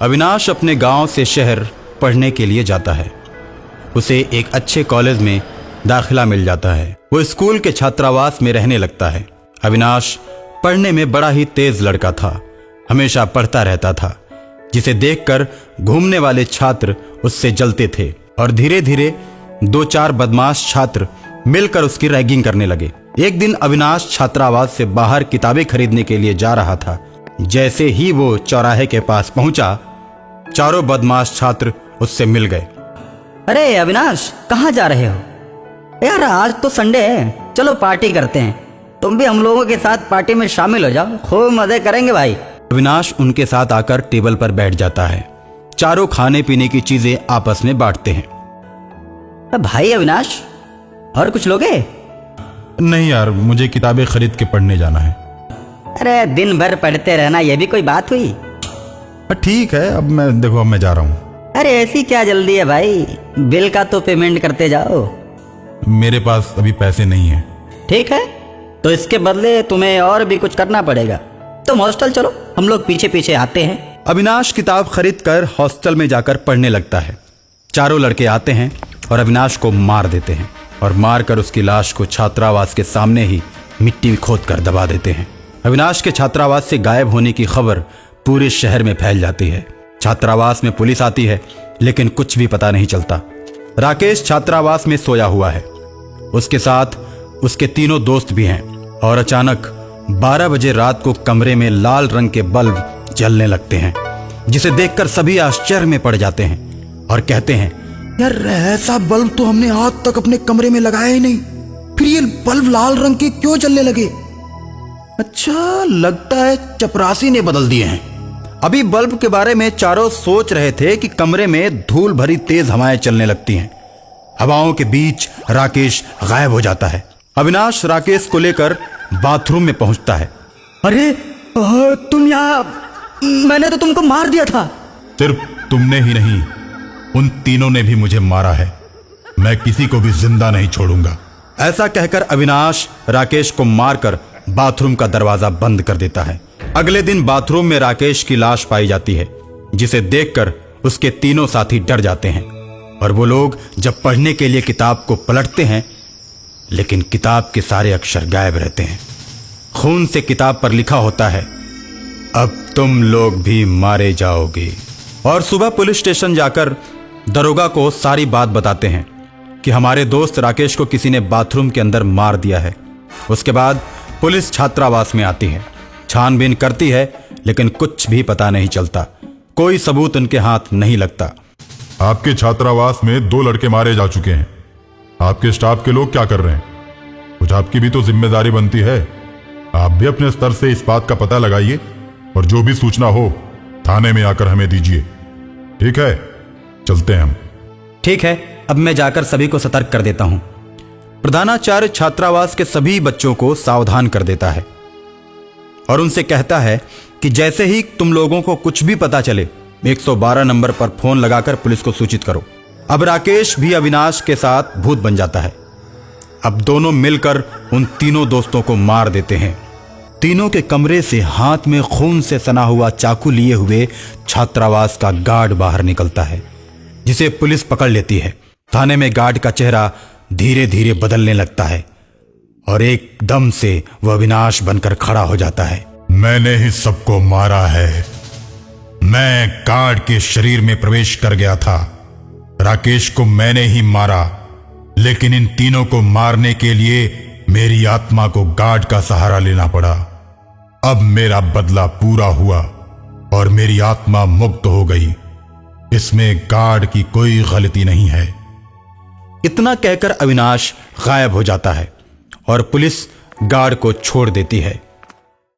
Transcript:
अविनाश अपने गांव से शहर पढ़ने के लिए जाता है। उसे एक अच्छे कॉलेज में दाखिला मिल जाता है। वो स्कूल के छात्रावास में रहने लगता है। अविनाश पढ़ने में बड़ा ही तेज लड़का था, हमेशा पढ़ता रहता था, जिसे देखकर घूमने वाले छात्र उससे जलते थे और धीरे धीरे 2-4 बदमाश छात्र मिलकर उसकी रैगिंग करने लगे। एक दिन अविनाश छात्रावास से बाहर किताबें खरीदने के लिए जा रहा था। जैसे ही वो चौराहे के पास पहुंचा, चारों बदमाश छात्र उससे मिल गए। अरे अविनाश, कहाँ जा रहे हो? यार आज तो संडे है, चलो पार्टी करते हैं। तुम भी हम लोगों के साथ पार्टी में शामिल हो जाओ, खूब मजे करेंगे भाई। अविनाश उनके साथ आकर टेबल पर बैठ जाता है। चारों खाने पीने की चीजें आपस में बांटते हैं। भाई अविनाश, और कुछ लोगे? नहीं यार, मुझे किताबें खरीद के पढ़ने जाना है। अरे दिन भर पढ़ते रहना, यह भी कोई बात हुई? ठीक है, अब मैं जा रहा हूँ। अरे ऐसी क्या जल्दी है भाई, बिल का तो पेमेंट करते जाओ। मेरे पास अभी पैसे नहीं है। ठीक है, तो इसके बदले तुम्हें और भी कुछ करना पड़ेगा। तुम हॉस्टल चलो, हम लोग पीछे पीछे आते हैं। अविनाश किताब खरीद कर हॉस्टल में जाकर पढ़ने लगता है। चारों लड़के आते हैं और अविनाश को मार देते हैं और मारकर उसकी लाश को छात्रावास के सामने ही मिट्टी में खोद कर दबा देते हैं। अविनाश के छात्रावास से गायब होने की खबर पूरे शहर में फैल जाती है। छात्रावास में पुलिस आती है, लेकिन कुछ भी पता नहीं चलता। राकेश छात्रावास में सोया हुआ है, उसके साथ उसके तीनों दोस्त भी हैं और अचानक 12 बजे रात को कमरे में लाल रंग के बल्ब जलने लगते हैं, जिसे देखकर सभी आश्चर्य में पड़ जाते हैं और कहते हैं, यार ऐसा बल्ब तो हमने आज तक अपने कमरे में लगाया ही नहीं, फिर ये बल्ब लाल रंग के क्यों जलने लगे? अच्छा, लगता है चपरासी ने बदल दिए हैं। अभी बल्ब के बारे में चारों सोच रहे थे कि कमरे में धूल भरी तेज हवाएं चलने लगती हैं। हवाओं के बीच राकेश गायब हो जाता है। अविनाश राकेश को लेकर बाथरूम में पहुंचता है। अरे तुम यहाँ, मैंने तो तुमको मार दिया था। सिर्फ तुमने ही नहीं, उन तीनों ने भी मुझे मारा है। मैं किसी को भी जिंदा नहीं छोड़ूंगा। ऐसा कहकर अविनाश राकेश को मारकर बाथरूम का दरवाजा बंद कर देता है। अगले दिन बाथरूम में राकेश की लाश पाई जाती है, जिसे देखकर उसके तीनों साथी डर जाते हैं और वो लोग जब पढ़ने के लिए किताब को पलटते हैं, लेकिन किताब के सारे अक्षर गायब रहते हैं। खून से किताब पर लिखा होता है, अब तुम लोग भी मारे जाओगे। और सुबह पुलिस स्टेशन जाकर दरोगा को सारी बात बताते हैं कि हमारे दोस्त राकेश को किसी ने बाथरूम के अंदर मार दिया है। उसके बाद पुलिस छात्रावास में आती है, छानबीन करती है, लेकिन कुछ भी पता नहीं चलता। कोई सबूत उनके हाथ नहीं लगता। आपके छात्रावास में 2 लड़के मारे जा चुके हैं। आपके स्टाफ के लोग क्या कर रहे हैं? कुछ आपकी भी तो जिम्मेदारी बनती है। आप भी अपने स्तर से इस बात का पता लगाइए और जो भी सूचना हो थाने में आकर हमें दीजिए। ठीक है, चलते हैं हम। ठीक है, अब मैं जाकर सभी को सतर्क कर देता हूं। प्रधानाचार्य छात्रावास के सभी बच्चों को सावधान कर देता है और उनसे कहता है कि जैसे ही तुम लोगों को कुछ भी पता चले, 112 नंबर पर फोन लगाकर पुलिस को सूचित करो। अब राकेश भी अविनाश के साथ भूत बन जाता है। अब दोनों मिलकर उन तीनों दोस्तों को मार देते हैं। तीनों के कमरे से हाथ में खून से सना हुआ चाकू लिए हुए छात्रावास का गार्ड बाहर निकलता है, जिसे पुलिस पकड़ लेती है। थाने में गार्ड का चेहरा धीरे धीरे बदलने लगता है और एकदम से वह अविनाश बनकर खड़ा हो जाता है। मैंने ही सबको मारा है। मैं गार्ड के शरीर में प्रवेश कर गया था। राकेश को मैंने ही मारा, लेकिन इन तीनों को मारने के लिए मेरी आत्मा को गार्ड का सहारा लेना पड़ा। अब मेरा बदला पूरा हुआ और मेरी आत्मा मुक्त हो गई। इसमें गार्ड की कोई गलती नहीं है। इतना कहकर अविनाश गायब हो जाता है और पुलिस गार्ड को छोड़ देती है।